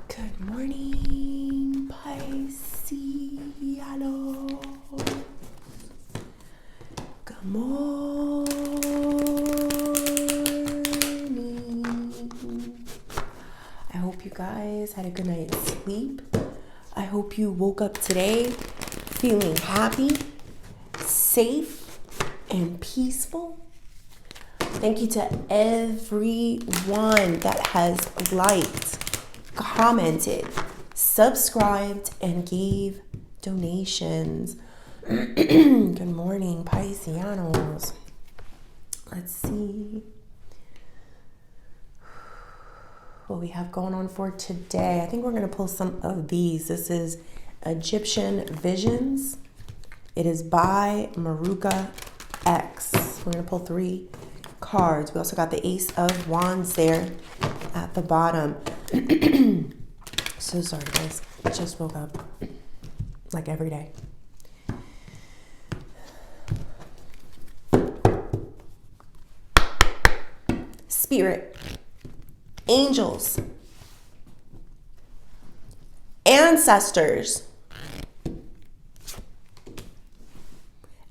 Good morning, Pisces. Good morning. I hope you guys had a good night's sleep. I hope you woke up today feeling happy, safe, and peaceful. Thank you to everyone that has liked, commented, subscribed, and gave donations. Good morning, Pisceanos. Let's see what we have going on for today. I think we're going to pull some of these. This is Egyptian Visions. It is by Maruka X. We're going to pull 3 cards. We also got the Ace of Wands there at the bottom. So sorry, guys. I just woke up like every day. Spirit, angels, ancestors,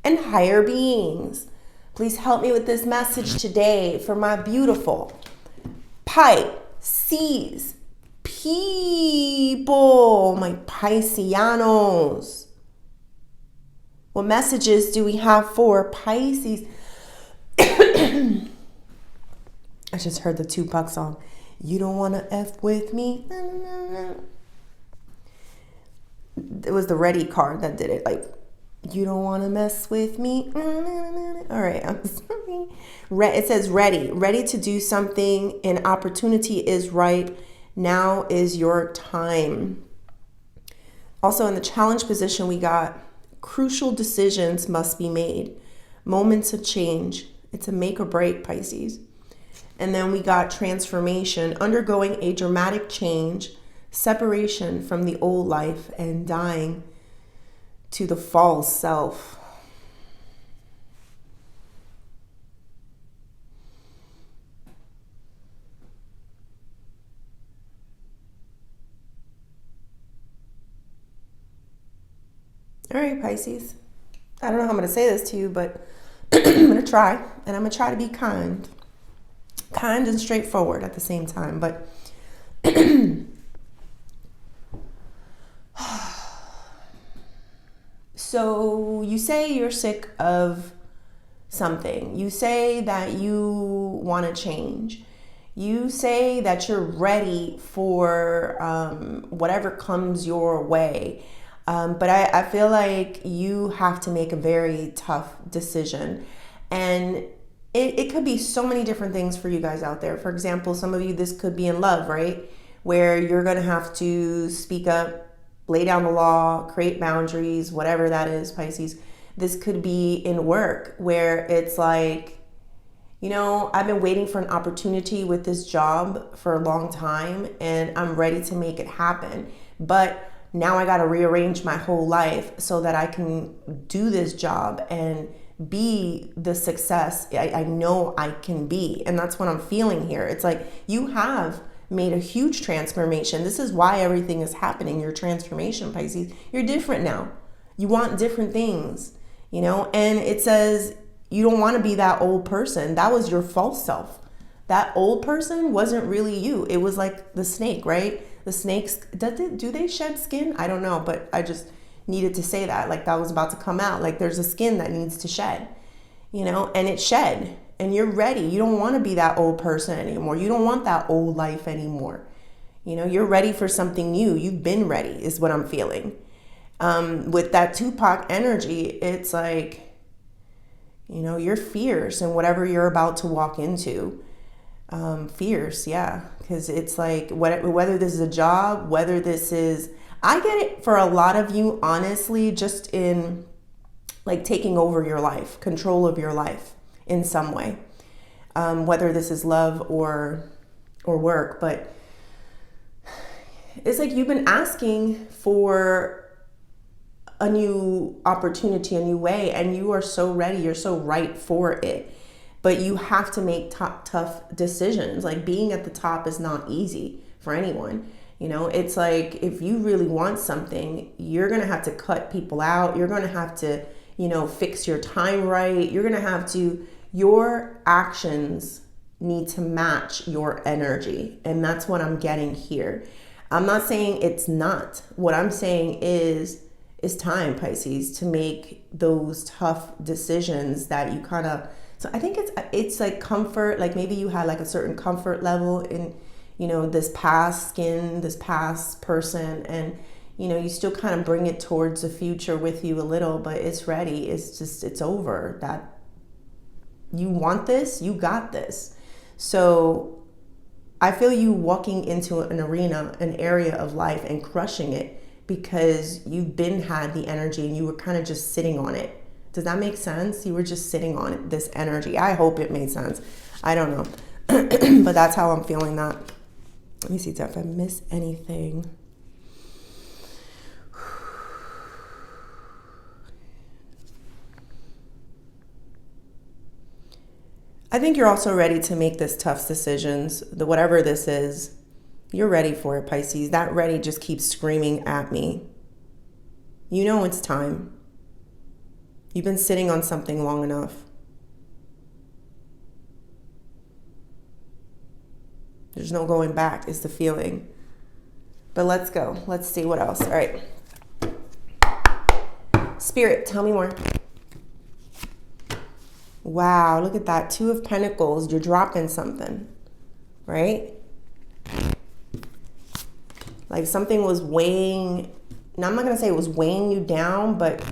and higher beings. Please help me with this message today for my beautiful Pisces people, my Pisceanos. What messages do we have for Pisces? I just heard the Tupac song. You don't want to F with me? It was the Ready card that did it. Like, you don't want to mess with me? All right, I'm sorry. It says ready. Ready to do something. An opportunity is right. Now is your time. Also in the challenge position, we got crucial decisions must be made. Moments of change. It's a make or break, Pisces. And then we got transformation, undergoing a dramatic change, separation from the old life, and dying to the false self. All right, Pisces. I don't know how I'm going to say this to you, but I'm going to try. And I'm going to try to be kind. Kind and straightforward at the same time. But so you say you're sick of something. You say that you want to change. You say that you're ready for whatever comes your way. But I feel like you have to make a very tough decision. And it could be so many different things for you guys out there. For example, some of you, this could be in love, right? Where you're going to have to speak up, lay down the law, create boundaries, whatever that is, Pisces. This could be in work where it's like, you know, I've been waiting for an opportunity with this job for a long time and I'm ready to make it happen. But now I got to rearrange my whole life so that I can do this job and be the success I know I can be. And that's what I'm feeling here. It's like you have made a huge transformation. This is why everything is happening. Your transformation, Pisces. You're different now. You want different things, you know? And it says you don't want to be that old person. That was your false self. That old person wasn't really you. It was like the snake, right? The snakes, do they shed skin? I don't know, but I just needed to say that. Like that was about to come out. Like there's a skin that needs to shed, you know, and it shed. And you're ready. You don't want to be that old person anymore. You don't want that old life anymore. You know, you're ready for something new. You've been ready is what I'm feeling. With that Tupac energy, it's like, you know, you're fierce in whatever you're about to walk into. Fierce, yeah. Because it's like, whether this is a job, whether this is, I get it for a lot of you, honestly, just in like taking over your life, control of your life in some way. Whether this is love or work, but it's like you've been asking for a new opportunity, a new way, and you are so ready, you're so right for it. But you have to make tough decisions. Like being at the top is not easy for anyone. You know, it's like if you really want something, you're going to have to cut people out. You're going to have to, you know, fix your time right. You're going to have to, your actions need to match your energy. And that's what I'm getting here. I'm not saying it's not. What I'm saying is it's time, Pisces, to make those tough decisions that you kind of, so I think it's like comfort, like maybe you had like a certain comfort level in, you know, this past skin, this past person, and, you know, you still kind of bring it towards the future with you a little, but it's ready. It's just, it's over. That you want this, you got this. So I feel you walking into an arena, an area of life and crushing it because you've had the energy and you were kind of just sitting on it. Does that make sense? You were just sitting on it, this energy. I hope it made sense. I don't know. But that's how I'm feeling that. Let me see if I miss anything. I think you're also ready to make this tough decisions. Whatever this is, you're ready for it, Pisces. That ready just keeps screaming at me. You know it's time. You've been sitting on something long enough. There's no going back, is the feeling. But let's go. Let's see what else. All right. Spirit, tell me more. Wow, look at that. 2 of Pentacles. You're dropping something, right? Like something was weighing. Now, I'm not going to say it was weighing you down, but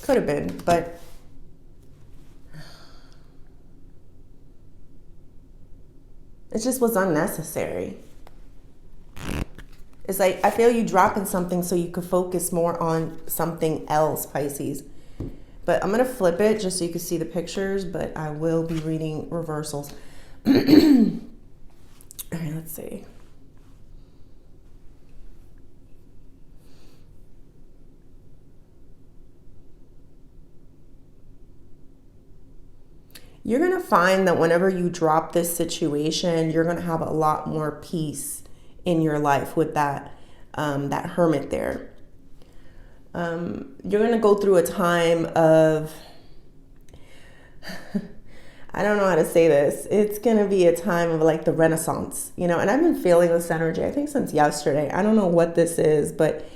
could have been. But it just was unnecessary. It's like, I feel you dropping something so you could focus more on something else, Pisces. But I'm going to flip it just so you can see the pictures, but I will be reading reversals. All right, let's see. You're going to find that whenever you drop this situation, you're going to have a lot more peace in your life with that, that hermit there. You're going to go through a time of, I don't know how to say this. It's going to be a time of like the Renaissance, you know, and I've been feeling this energy, I think since yesterday. I don't know what this is, but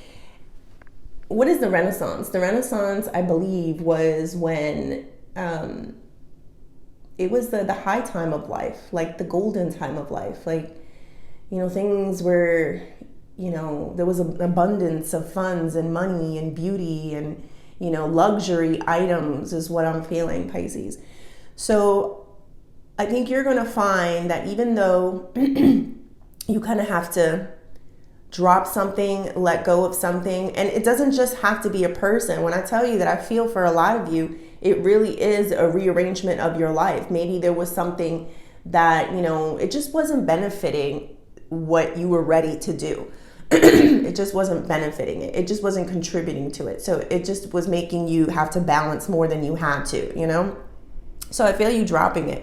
what is the Renaissance? The Renaissance, I believe, was when, it was the high time of life, like the golden time of life. Like, you know, things were, you know, there was an abundance of funds and money and beauty and, you know, luxury items is what I'm feeling, Pisces. So I think you're going to find that even though you kind of have to drop something, let go of something, and it doesn't just have to be a person. When I tell you that I feel for a lot of you, it really is a rearrangement of your life. Maybe there was something that, you know, it just wasn't benefiting what you were ready to do. It just wasn't benefiting it. It just wasn't contributing to it. So it just was making you have to balance more than you had to, you know? So I feel you dropping it.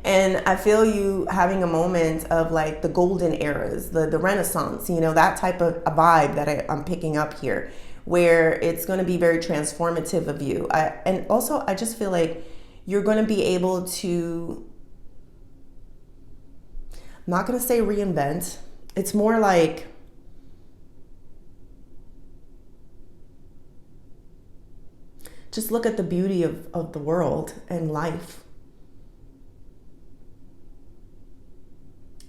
And I feel you having a moment of like the golden eras, the Renaissance, you know, that type of a vibe that I'm picking up here, where it's going to be very transformative of you. And also, I just feel like you're going to be able to, I'm not going to say reinvent. It's more like, just look at the beauty of the world and life.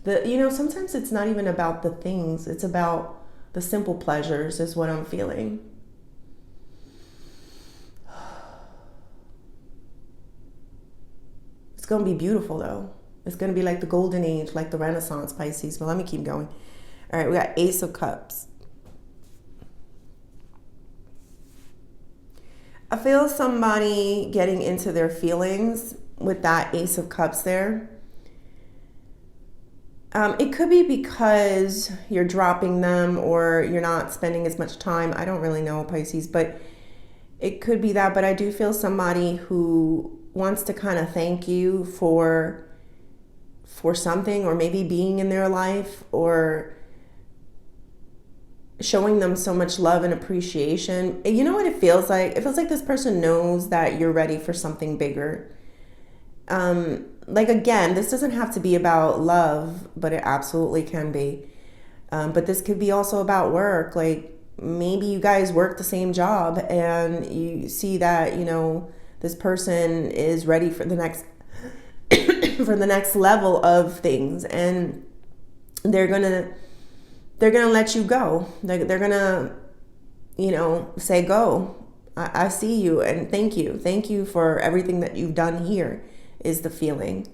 You know, sometimes it's not even about the things, it's about the simple pleasures is what I'm feeling. It's going to be beautiful though. It's going to be like the golden age, like the Renaissance, Pisces. But let me keep going. All right, we got Ace of Cups. I feel somebody getting into their feelings with that Ace of Cups there. It could be because you're dropping them or you're not spending as much time. I don't really know, Pisces, but it could be that. But I do feel somebody who wants to kind of thank you for something, or maybe being in their life, or showing them so much love and appreciation. You know what it feels like? It feels like this person knows that you're ready for something bigger. Like, again, this doesn't have to be about love, but it absolutely can be. But this could be also about work. Like, maybe you guys work the same job and you see that, you know, this person is ready for the next for the next level of things, and they're gonna let you go. They're gonna, you know, say, go. I see you, and thank you for everything that you've done here, is the feeling.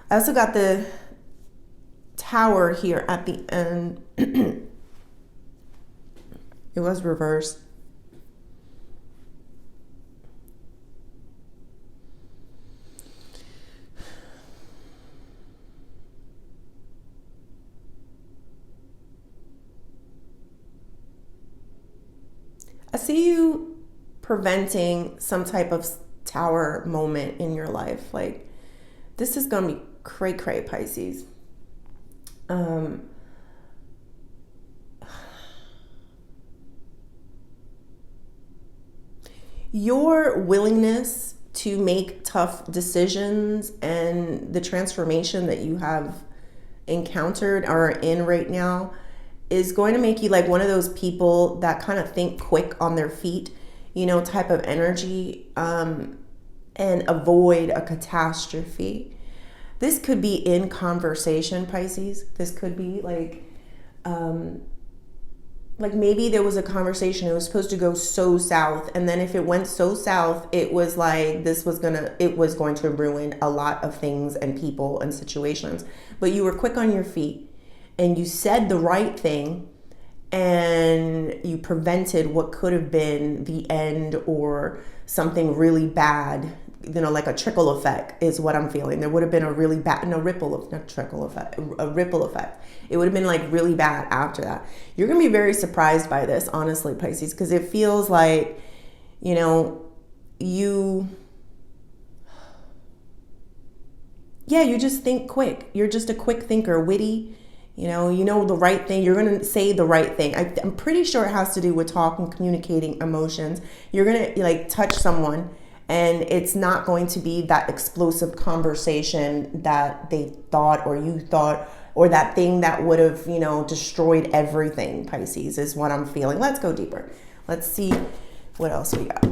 I also got the Tower here at the end. It was reversed. I see you preventing some type of Tower moment in your life. Like, this is going to be cray cray, Pisces. Your willingness to make tough decisions and the transformation that you have encountered or are in right now is going to make you like one of those people that kind of think quick on their feet, you know, type of energy, and avoid a catastrophe. This could be in conversation, Pisces. This could be like maybe there was a conversation, it was supposed to go so south, and then if it went so south, it was like it was going to ruin a lot of things and people and situations. But you were quick on your feet and you said the right thing, and you prevented what could have been the end or something really bad. You know, like a trickle effect is what I'm feeling. There would have been a really bad, no, not trickle effect, a ripple effect. It would have been like really bad after that. You're going to be very surprised by this, honestly, Pisces, because it feels like, you know, you just think quick. You're just a quick thinker, witty. You know the right thing. You're going to say the right thing. I'm pretty sure it has to do with talking, communicating emotions. You're going to like touch someone, and it's not going to be that explosive conversation that they thought or you thought, or that thing that would have, you know, destroyed everything, Pisces, is what I'm feeling. Let's go deeper. Let's see what else we got.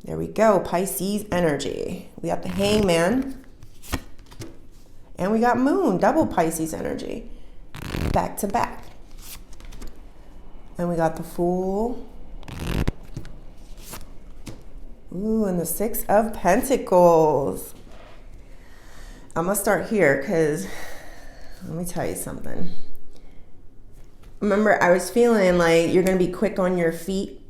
There we go, Pisces energy. We got the Hangman. And we got Moon, double Pisces energy. Back to back. And we got the Fool. Ooh, and the Six of Pentacles. I'm going to start here because let me tell you something. Remember, I was feeling like you're going to be quick on your feet,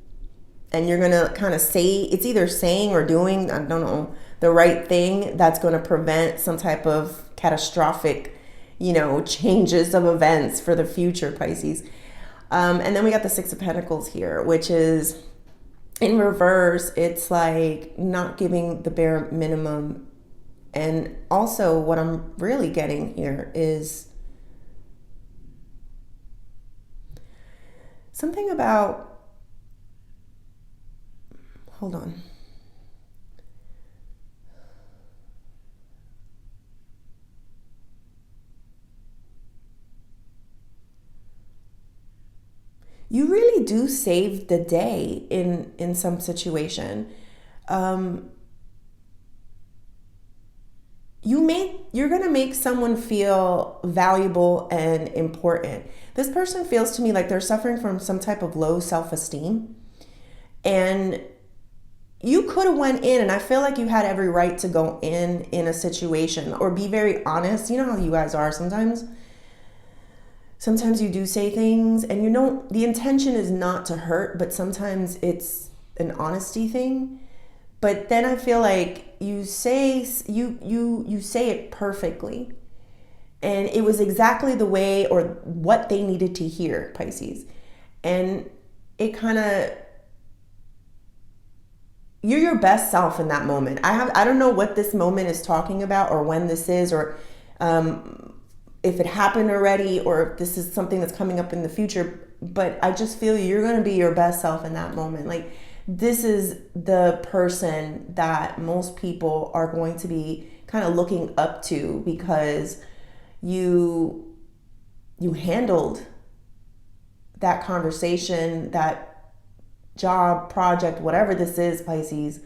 and you're going to kind of say, it's either saying or doing, I don't know, the right thing that's going to prevent some type of catastrophic, you know, changes of events for the future, Pisces. And then we got the Six of Pentacles here, which is in reverse. It's like not giving the bare minimum. And also what I'm really getting here is something about, hold on. You really do save the day in some situation. You're going to make someone feel valuable and important. This person feels to me like they're suffering from some type of low self-esteem. And you could have went in, and I feel like you had every right to go in a situation or be very honest. You know how you guys are sometimes. Sometimes you do say things and you know the intention is not to hurt, but sometimes it's an honesty thing. But then I feel like you say it perfectly, and it was exactly the way or what they needed to hear, Pisces. And it kind of, you're your best self in that moment. I don't know what this moment is talking about or when this is, or if it happened already or if this is something that's coming up in the future, but I just feel you're going to be your best self in that moment. Like, this is the person that most people are going to be kind of looking up to because you handled that conversation, that job, project, whatever this is, Pisces,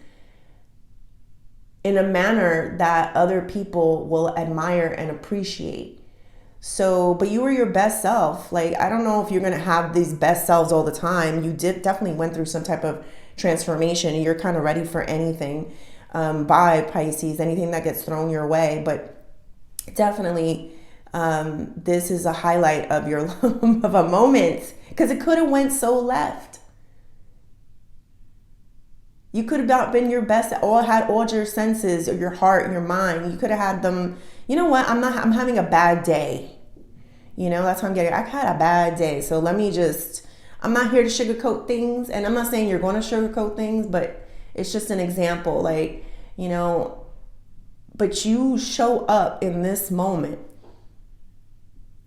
in a manner that other people will admire and appreciate. So, but you were your best self. Like, I don't know if you're going to have these best selves all the time. You definitely went through some type of transformation and you're kind of ready for anything by Pisces, anything that gets thrown your way. But definitely, this is a highlight of your of a moment because it could have went so left. You could have not been your best, had all your senses, or your heart, your mind. You could have had them, you know what, I'm having a bad day. You know, that's what I'm getting. I had a bad day. So I'm not here to sugarcoat things. And I'm not saying you're going to sugarcoat things, but it's just an example. Like, you know, but you show up in this moment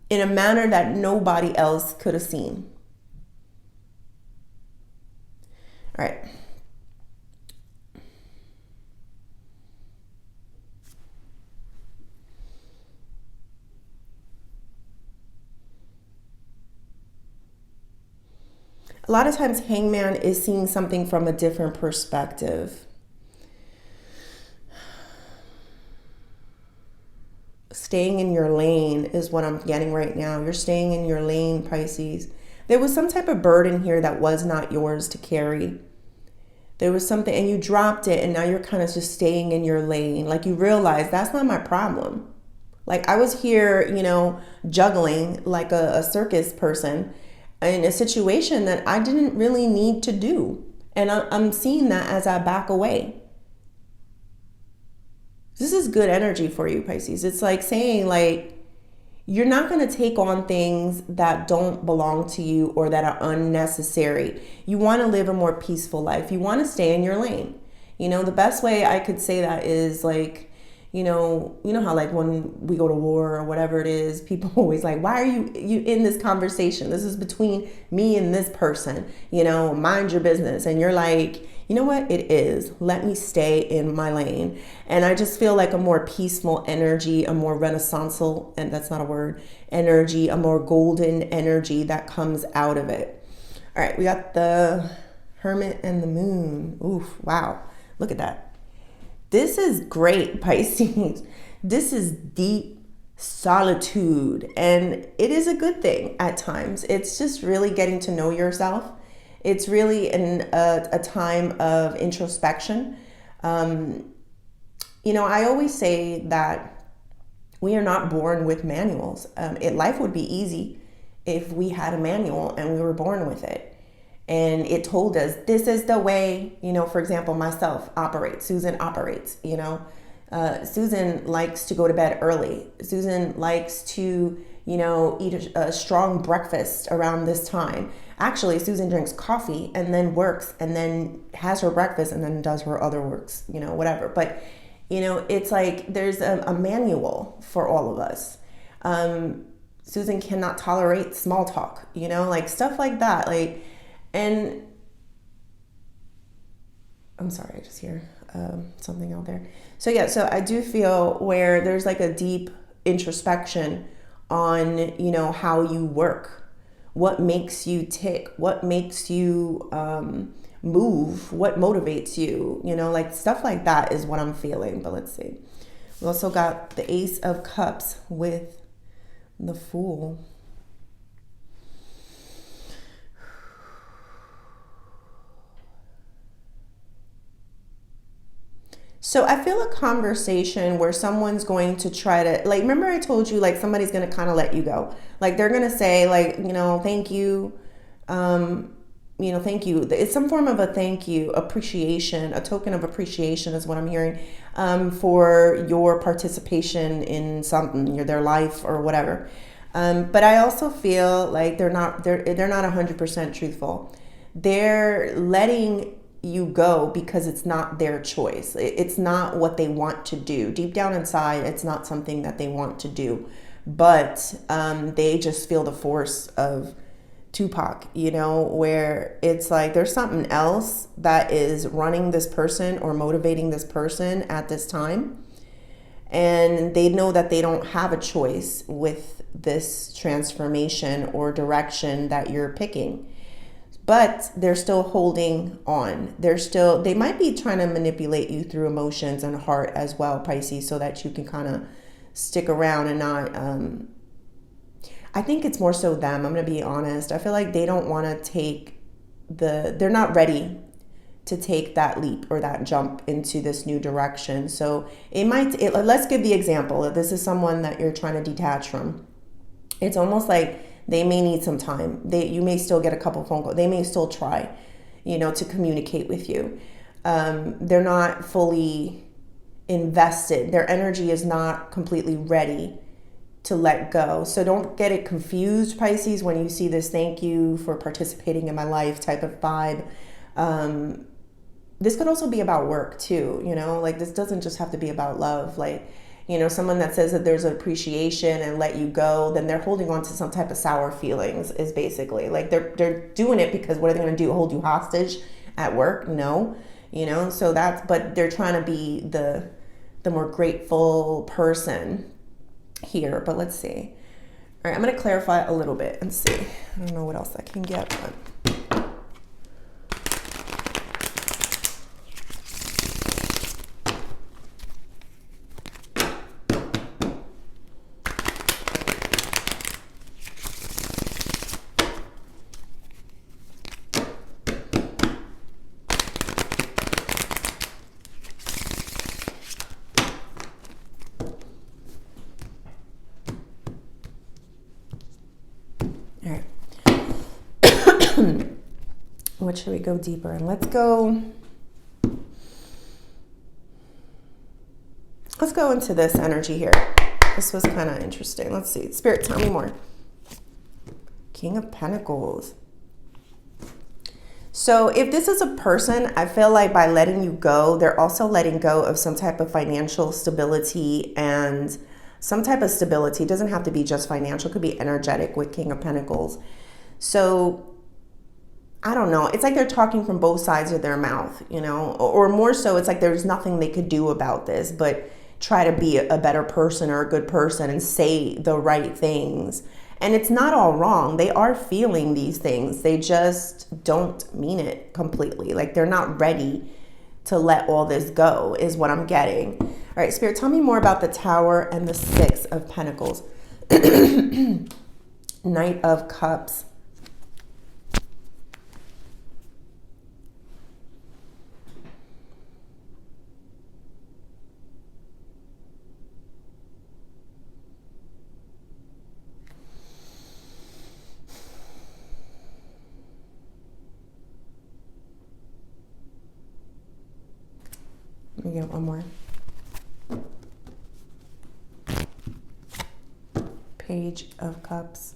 in a manner that nobody else could have seen. All right. A lot of times Hangman is seeing something from a different perspective. Staying in your lane is what I'm getting right now. You're staying in your lane, Pisces. There was some type of burden here that was not yours to carry. There was something and you dropped it and now you're kind of just staying in your lane. Like you realize that's not my problem. Like I was here, you know, juggling like a circus person in a situation that I didn't really need to do. And I'm seeing that as I back away. This is good energy for you, Pisces. It's like saying like, you're not going to take on things that don't belong to you or that are unnecessary. You want to live a more peaceful life. You want to stay in your lane. You know, the best way I could say that is like, you know how like when we go to war or whatever it is, people always like, why are you in this conversation? This is between me and this person, you know, mind your business. And you're like, you know what? It is. Let me stay in my lane. And I just feel like a more peaceful energy, a more renaissanceal, and that's not a word, energy, a more golden energy that comes out of it. All right, we got the Hermit and the Moon. Oof, wow. Look at that. This is great, Pisces. This is deep solitude, and it is a good thing at times. It's just really getting to know yourself. It's really a time of introspection. You know, I always say that we are not born with manuals. Life would be easy if we had a manual and we were born with it. And it told us, this is the way, you know, for example, myself operates, Susan operates, you know. Susan likes to go to bed early. Susan likes to, you know, eat a strong breakfast around this time. Actually, Susan drinks coffee and then works and then has her breakfast and then does her other works, you know, whatever. But, you know, it's like there's a manual for all of us. Susan cannot tolerate small talk, you know, like stuff like that. Like, and I'm sorry, I just hear something out there. So yeah, so I do feel where there's like a deep introspection on, you know, how you work, what makes you tick, what makes you move, what motivates you, you know, like stuff like that is what I'm feeling. But let's see. We also got the Ace of Cups with the Fool. So I feel a conversation where someone's going to try to, like, remember I told you, like, somebody's going to kind of let you go. Like, they're going to say, like, you know, thank you. You know, thank you. It's some form of a thank you, appreciation, a token of appreciation is what I'm hearing, for your participation in something, their life or whatever. But I also feel like they're not 100% truthful. They're letting you go because it's not their choice. It's not what they want to do. Deep down inside, it's not something that they want to do. but they just feel the force of Tupac, you know, where it's like there's something else that is running this person or motivating this person at this time. And they know that they don't have a choice with this transformation or direction that you're picking. But they're still holding on. They might be trying to manipulate you through emotions and heart as well, Pisces, so that you can kind of stick around and not, I think it's more so them. I'm going to be honest. I feel like they don't want to take they're not ready to take that leap or that jump into this new direction. So let's give the example. If this is someone that you're trying to detach from, it's almost like they may need some time. You may still get a couple phone calls. They may still try, to communicate with you. They're not fully invested. Their energy is not completely ready to let go. So don't get it confused, Pisces, when you see this "thank you for participating in my life" type of vibe. This could also be about work too, like this doesn't just have to be about love. Like, someone that says that there's an appreciation and let you go, then they're holding on to some type of sour feelings, is basically like they're doing it because what are they going to do? Hold you hostage at work? No, so but they're trying to be the more grateful person here. But let's see. All right, I'm going to clarify a little bit and see. I don't know what else I can get, but what should we go deeper? And let's go into this energy here. This was kind of interesting. Let's see. Spirit, tell me more. King of Pentacles. So if this is a person, I feel like by letting you go, they're also letting go of some type of financial stability and some type of stability. It doesn't have to be just financial. It could be energetic with King of Pentacles. So I don't know. It's like they're talking from both sides of their mouth, or more so it's like there's nothing they could do about this, but try to be a better person or a good person and say the right things. And it's not all wrong. They are feeling these things. They just don't mean it completely. Like they're not ready to let all this go is what I'm getting. All right, Spirit, tell me more about the Tower and the Six of Pentacles. Knight of Cups. Let me get one more. Page of Cups.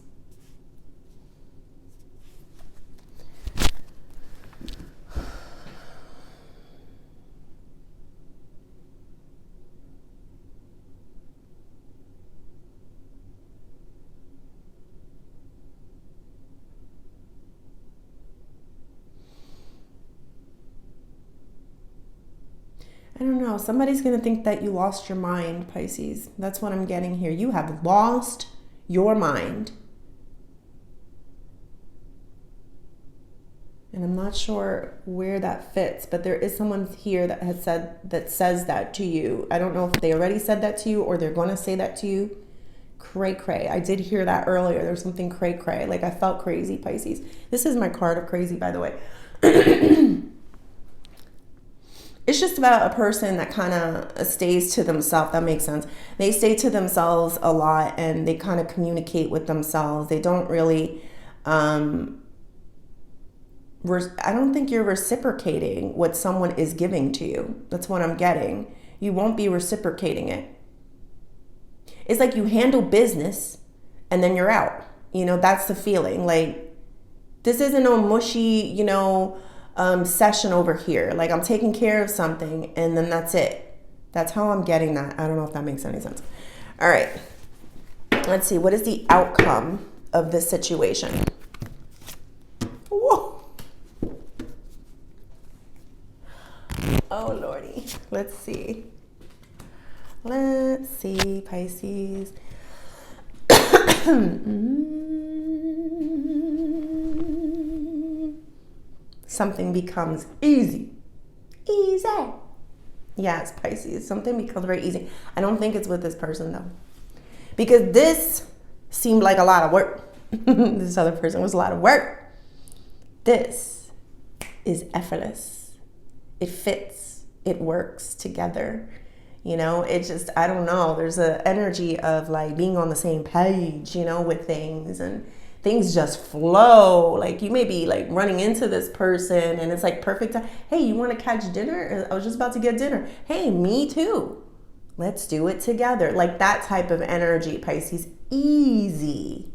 I don't know. Somebody's going to think that you lost your mind, Pisces. That's what I'm getting here. You have lost your mind. And I'm not sure where that fits, but there is someone here that says that to you. I don't know if they already said that to you or they're going to say that to you. Cray cray. I did hear that earlier. There's something cray cray. Like I felt crazy, Pisces. This is my card of crazy, by the way. It's just about a person that kind of stays to themselves. That makes sense. They stay to themselves a lot and they kind of communicate with themselves. They don't really, I don't think you're reciprocating what someone is giving to you. That's what I'm getting. You won't be reciprocating it. It's like you handle business and then you're out. That's the feeling. Like, this isn't no mushy, session over here. Like I'm taking care of something and then that's it. That's how I'm getting that. I don't know if that makes any sense. All right. Let's see, what is the outcome of this situation? Whoa. Oh, Lordy. Let's see. Let's see, Pisces. Something becomes easy. Easy. Yes, Pisces. Something becomes very easy. I don't think it's with this person, though. Because this seemed like a lot of work. This other person was a lot of work. This is effortless. It fits. It works together. You know, it just, I don't know. There's an energy of like being on the same page, you know, with things, and things just flow. Like you may be like running into this person and it's like perfect time. Hey, you want to catch dinner? I was just about to get dinner. Hey, me too. Let's do it together. Like that type of energy, Pisces. Easy.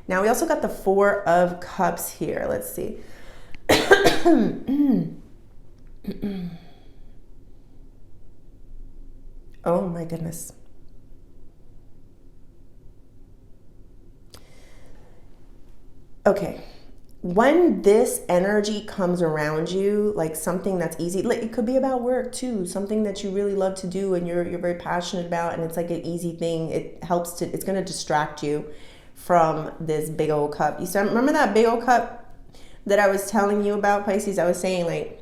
Now we also got the 4 of Cups here. Let's see. Oh my goodness. Okay. When this energy comes around you, like something that's easy, like it could be about work too, something that you really love to do and you're very passionate about, and it's like an easy thing. It helps to, it's going to distract you from this big old cup. You remember that big old cup that I was telling you about, Pisces? I was saying like,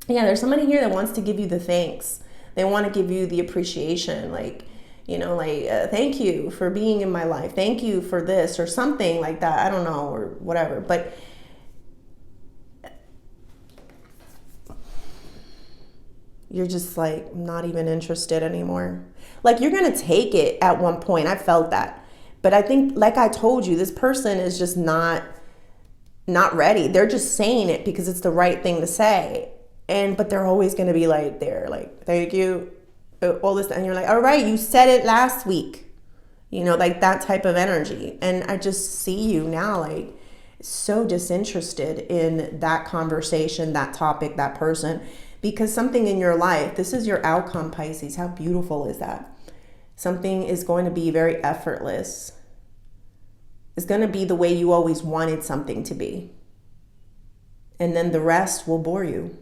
yeah, there's somebody here that wants to give you the thanks. They want to give you the appreciation, like, you know, like, thank you for being in my life. Thank you for this or something like that. I don't know, or whatever. But you're just like not even interested anymore. Like you're going to take it at one point. I felt that. But I think, like I told you, this person is just not ready. They're just saying it because it's the right thing to say. But they're always going to be like, they're like, thank you, all this. And you're like, all right, you said it last week, you know, like that type of energy. And I just see you now, like so disinterested in that conversation, that topic, that person, because something in your life, this is your outcome, Pisces. How beautiful is that? Something is going to be very effortless. It's going to be the way you always wanted something to be. And then the rest will bore you.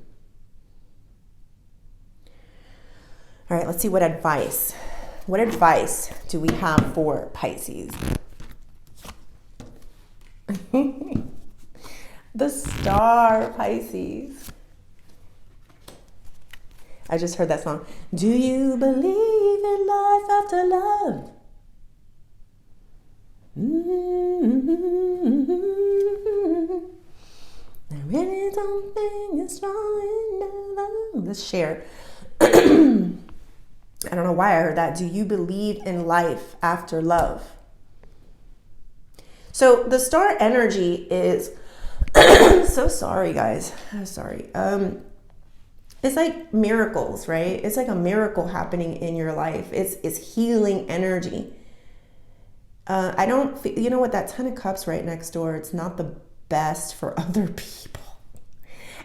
All right, let's see what advice do we have for Pisces? The Star, Pisces. I just heard that song. Do you believe in life after love? I really don't think it's wrong in love. Let's share. I don't know why I heard that. Do you believe in life after love? So the star energy is, so sorry guys, I'm sorry. It's like miracles, right? It's like a miracle happening in your life. It's healing energy. I don't, you know what, that 10 of Cups right next door, it's not the best for other people.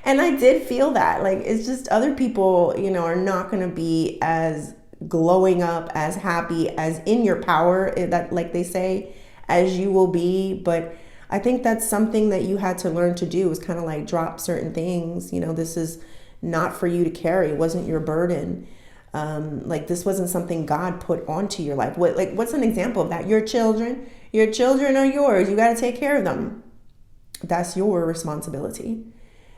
And I did feel that, like, it's just other people, you know, are not going to be as glowing up, as happy, as in your power, that, like they say, as you will be. But I think that's something that you had to learn to do, is kind of like drop certain things. You know, this is not for you to carry. It wasn't your burden. Like this wasn't something God put onto your life. What's an example of that? Your children are yours. You got to take care of them. That's your responsibility.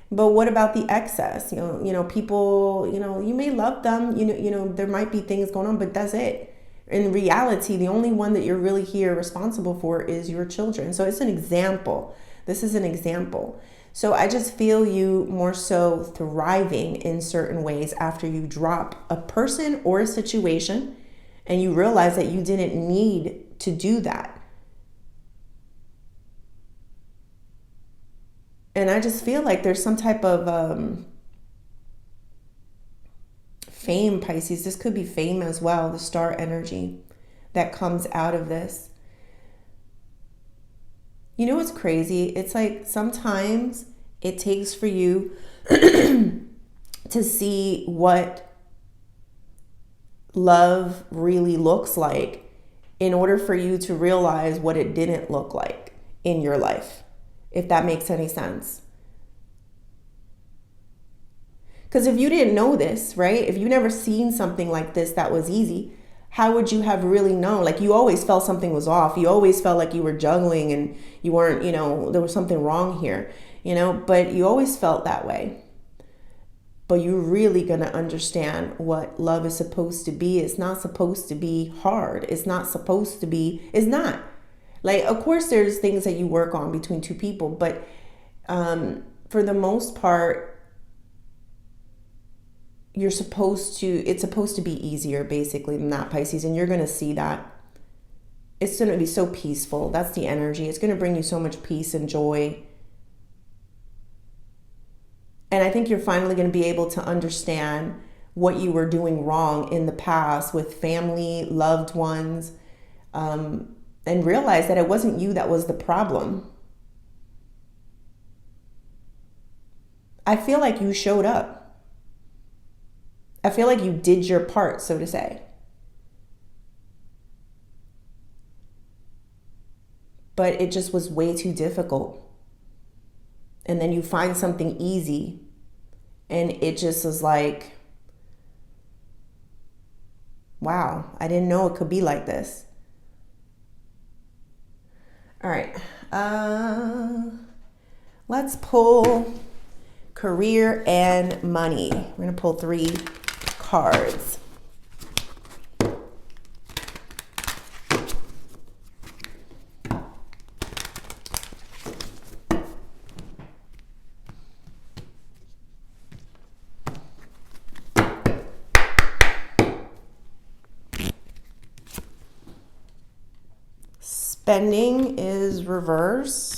But what about the excess? You know, people, you know, you may love them, you know, there might be things going on, but that's it. In reality, the only one that you're really here responsible for is your children. So it's an example. This is an example. So I just feel you more so thriving in certain ways after you drop a person or a situation and you realize that you didn't need to do that. And I just feel like there's some type of fame, Pisces. This could be fame as well, the star energy that comes out of this. You know what's crazy? It's like sometimes it takes for you to see what love really looks like in order for you to realize what it didn't look like in your life, if that makes any sense. Because if you didn't know this, right? If you never seen something like this that was easy, how would you have really known? Like, you always felt something was off. You always felt like you were juggling and you weren't, there was something wrong here, but you always felt that way. But you're really going to understand what love is supposed to be. It's not supposed to be hard. It's not. Like, of course, there's things that you work on between two people, but for the most part, it's supposed to be easier, basically, than that, Pisces. And you're going to see that. It's going to be so peaceful. That's the energy. It's going to bring you so much peace and joy. And I think you're finally going to be able to understand what you were doing wrong in the past with family, loved ones, and realize that it wasn't you that was the problem. I feel like you showed up. I feel like you did your part, so to say. But it just was way too difficult. And then you find something easy, and it just was like, wow, I didn't know it could be like this. All right. Let's pull career and money. We're going to pull 3 cards. Spending is reverse.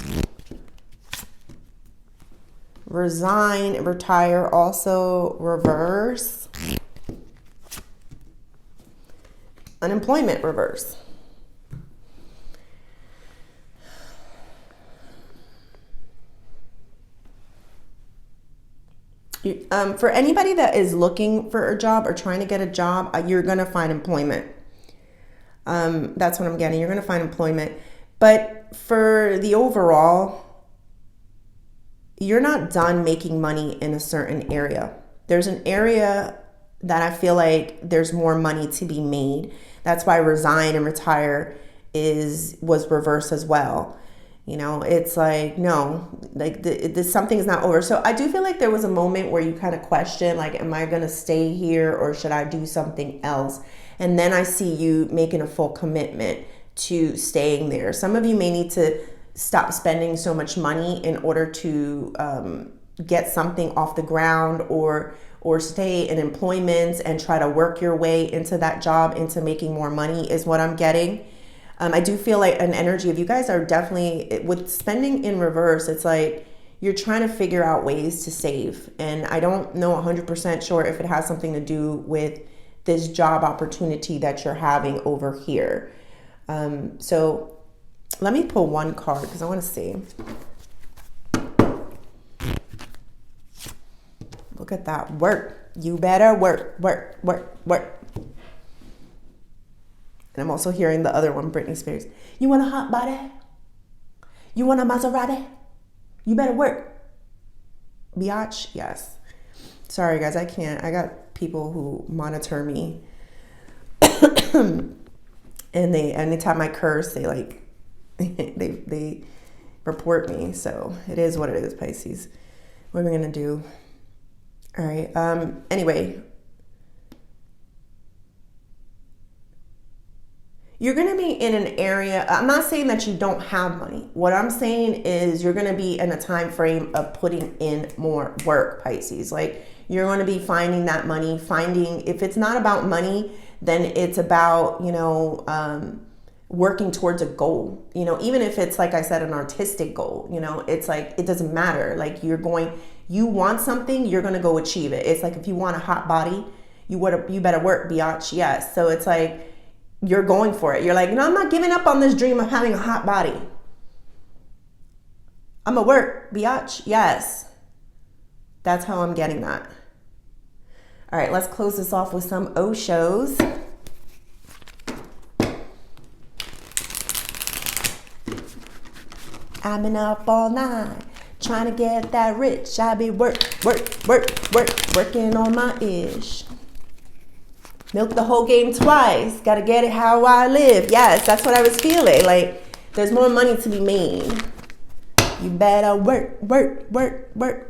Resign, retire, also reverse. Unemployment, reverse. For anybody that is looking for a job or trying to get a job, you're going to find employment. That's what I'm getting. You're going to find employment. But for the overall, you're not done making money in a certain area. There's an area that I feel like there's more money to be made. That's why resign and retire was reversed as well. It's like, no, like this something is not over. So I do feel like there was a moment where you kind of question, like, am I going to stay here or should I do something else? And then I see you making a full commitment to staying there. Some of you may need to stop spending so much money in order to get something off the ground or stay in employment and try to work your way into that job, into making more money is what I'm getting. I do feel like an energy of you guys are definitely, with spending in reverse, it's like you're trying to figure out ways to save. And I don't know 100% sure if it has something to do with this job opportunity that you're having over here. So let me pull one card because I want to see. Look at that. Work. You better work, work, work, work. And I'm also hearing the other one, Britney Spears. You want a hot body? You want a Maserati? You better work. Biatch? Yes. Sorry, guys. I can't. I got people who monitor me. And anytime I curse, they like, they report me. So it is what it is, Pisces. What am I going to do? All right. Anyway, you're going to be in an area. I'm not saying that you don't have money. What I'm saying is you're going to be in a time frame of putting in more work, Pisces. Like, you're going to be finding that money, if it's not about money, then it's about, working towards a goal, even if it's, like I said, an artistic goal, it's like, it doesn't matter. Like, you want something, you're going to go achieve it. It's like, if you want a hot body, you better work, biatch. Yes. So it's like, you're going for it. You're like, I'm not giving up on this dream of having a hot body. I'm gonna work, biatch. Yes. That's how I'm getting that. All right, let's close this off with some Oshos. I've been up all night trying to get that rich. I be working on my ish. Milk the whole game twice. Gotta get it how I live. Yes, that's what I was feeling. Like, there's more money to be made. You better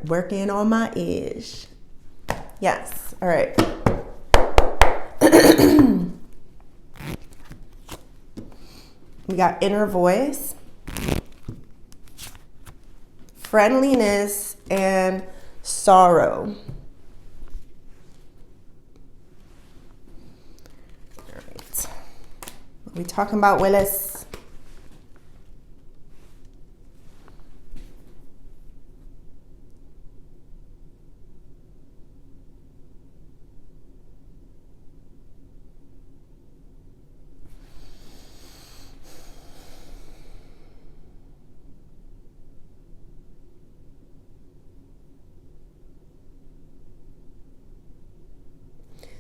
working on my ish. Yes. All right. We got inner voice, friendliness, and sorrow. All right. What are we talking about, Willis?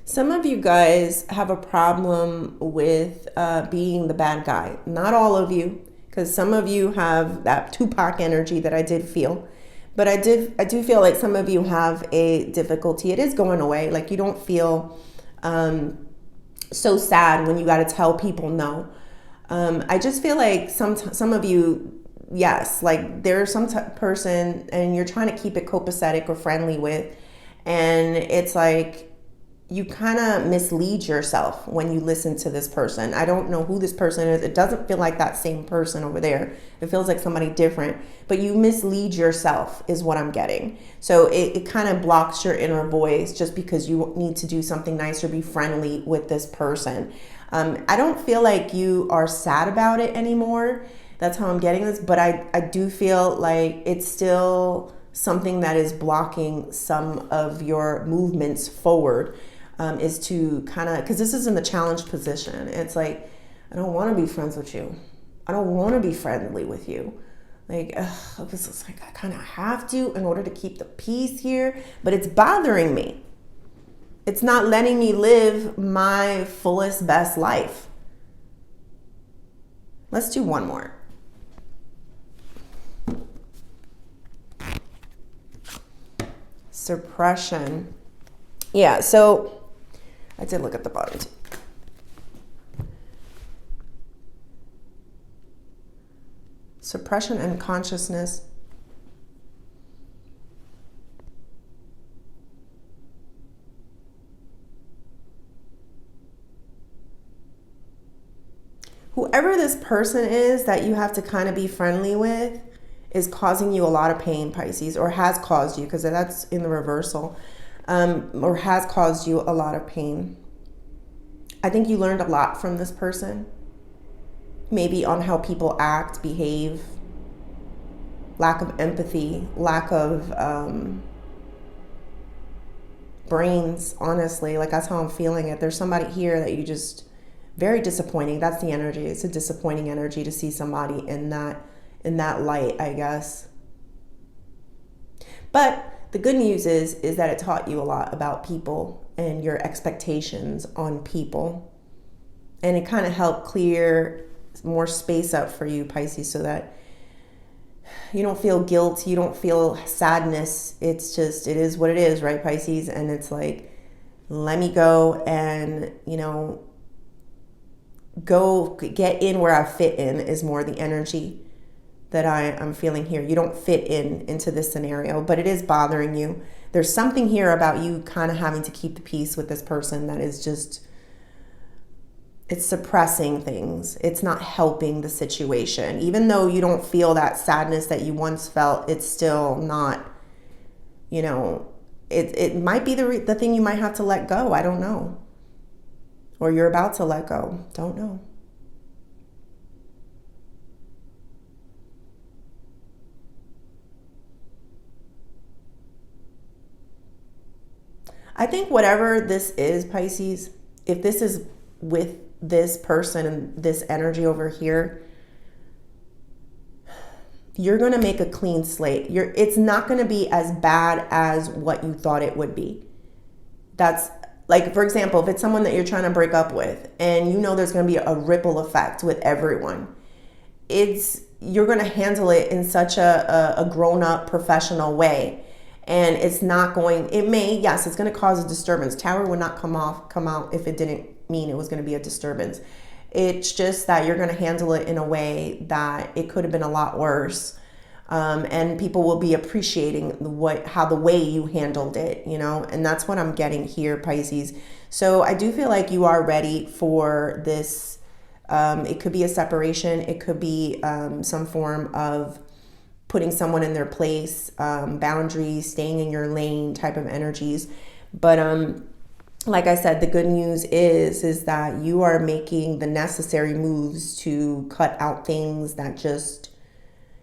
Some of you guys have a problem with being the bad guy. Not all of you, because some of you have that Tupac energy that I did feel. But I do feel like some of you have a difficulty. It is going away. Like, you don't feel so sad when you got to tell people no. I just feel like some of you, yes, like there's some person and you're trying to keep it copacetic or friendly with, and it's like, you kind of mislead yourself when you listen to this person. I don't know who this person is. It doesn't feel like that same person over there. It feels like somebody different, but you mislead yourself is what I'm getting. So it kind of blocks your inner voice just because you need to do something nice or be friendly with this person. I don't feel like you are sad about it anymore. That's how I'm getting this, but I do feel like it's still something that is blocking some of your movements forward. Is to kind of, because this is in the challenge position. It's like, I don't want to be friends with you. I don't want to be friendly with you. Like, it's like I kind of have to in order to keep the peace here, but it's bothering me. It's not letting me live my fullest, best life. Let's do one more. Suppression. Yeah, so I did look at the bottom too. Suppression and consciousness. Whoever this person is that you have to kind of be friendly with is causing you a lot of pain, Pisces, or has caused you, because that's in the reversal. Or has caused you a lot of pain. I think you learned a lot from this person. Maybe on how people act, behave, lack of empathy, lack of brains, honestly. Like, that's how I'm feeling it. There's somebody here that you just, very disappointing. That's the energy. It's a disappointing energy to see somebody in that light, I guess. But the good news is that it taught you a lot about people and your expectations on people. And it kind of helped clear more space up for you, Pisces, so that you don't feel guilt, you don't feel sadness. It's just, it is what it is, right, Pisces? And it's like, let me go and, go get in where I fit in is more the energy that I'm feeling here. You don't fit into this scenario, but it is bothering you. There's something here about you kind of having to keep the peace with this person that is just, it's suppressing things. It's not helping the situation. Even though you don't feel that sadness that you once felt, it's still not, it might be the thing you might have to let go. I don't know. Or you're about to let go. Don't know. I think whatever this is, Pisces, if this is with this person and this energy over here, you're going to make a clean slate. It's not going to be as bad as what you thought it would be. That's like, for example, if it's someone that you're trying to break up with and there's going to be a ripple effect with everyone, you're going to handle it in such a grown-up professional way. And it's not going, it may, yes, it's going to cause a disturbance. Tower would not come out if it didn't mean it was going to be a disturbance. It's just that you're going to handle it in a way that it could have been a lot worse. And people will be appreciating how the way you handled it, you know, and that's what I'm getting here, Pisces. So I do feel like you are ready for this. It could be a separation. It could be some form of putting someone in their place, boundaries, staying in your lane type of energies. But like I said, the good news is that you are making the necessary moves to cut out things that just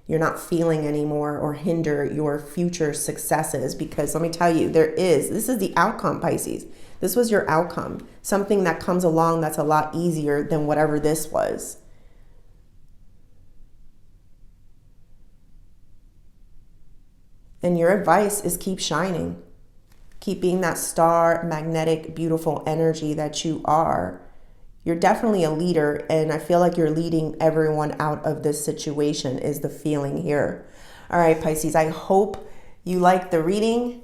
you're not feeling anymore or hinder your future successes. Because let me tell you, this is the outcome, Pisces. This was your outcome. Something that comes along that's a lot easier than whatever this was. And your advice is keep shining. Keep being that star, magnetic, beautiful energy that you are. You're definitely a leader, and I feel like you're leading everyone out of this situation is the feeling here. All right, Pisces, I hope you liked the reading.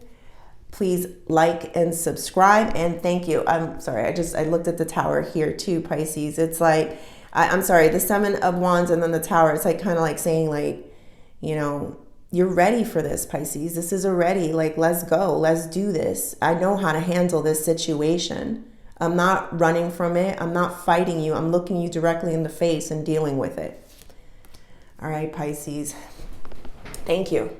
Please like and subscribe, and thank you. I'm sorry, I looked at the tower here too, Pisces. It's like, I'm sorry, the Seven of Wands and then the tower. It's like kind of like saying like, you know, you're ready for this, Pisces. This is already like, let's go. Let's do this. I know how to handle this situation. I'm not running from it. I'm not fighting you. I'm looking you directly in the face and dealing with it. All right, Pisces. Thank you.